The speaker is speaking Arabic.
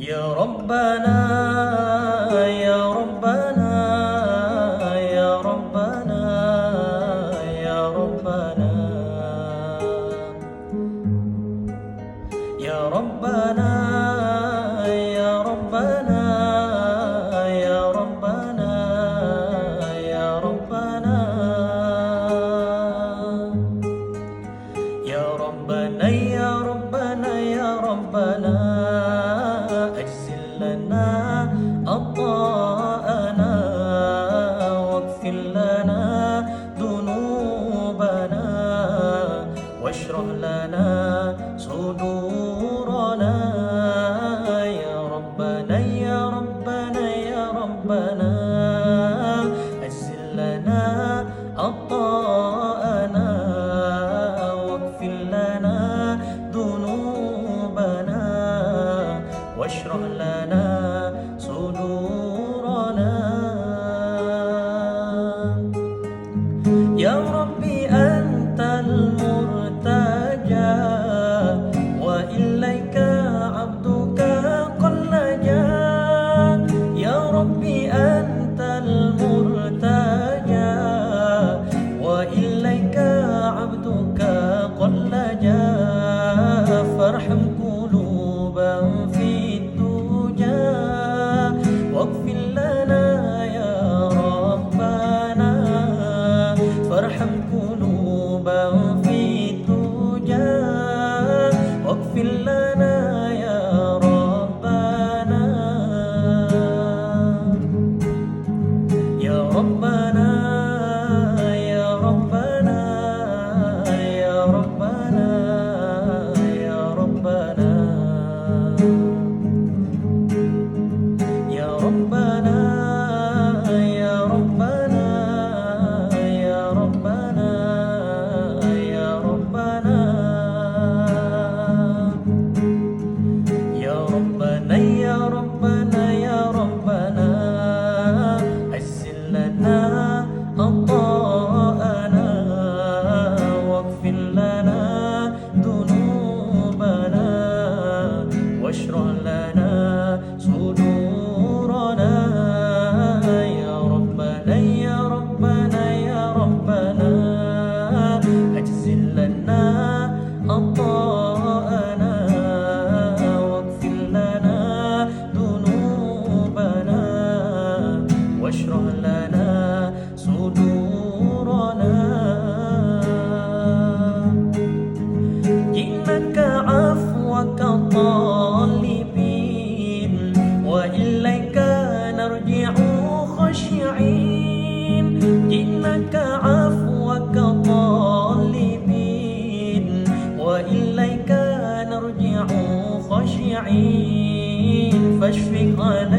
يا ربنا يا ربنا يا ربنا يا ربنا يا ربنا يا ربنا يا ربنا يا ربنا يا ربنا يا ربنا يا ربنا أجزل لنا عطاءنا واغفر لنا ذنوبنا واشرح لنا صدورنا يا ربنا يا ربنا يا ربنا أجزل لنا عطاءنا واغفر لنا ذنوبنا واشرح لنا صدورنا يا ربي أنت المرتجى وإليك عبدك قد لجا يا ربي أنت المرتجى وإليك عبدك قد لجا فارحم قلوبا في الدجى واغفر لنا يا ربنا فارحم قلوبا في الدجى واغفر لنا يا ربنا يا ربنا يا ربنا يا ربنا يا ربنا يا ربنا يا ربنا يا ربنا يا ربنا يا ربنا يا ربنا يا ربنا أجزل لنا عطاءنا واغفر لنا ذنوبنا واشرح لنا صدورنا يا ربنا يا ربنا يا ربنا أجزل لنا عطاءنا واغفر لنا ذنوبنا واشرح لنا صدورنا جئناك عفوك طالبين وإليك نرجع خاشعين جئناك عفوك طالبين وإليك نرجع خاشعين فاشفق علينا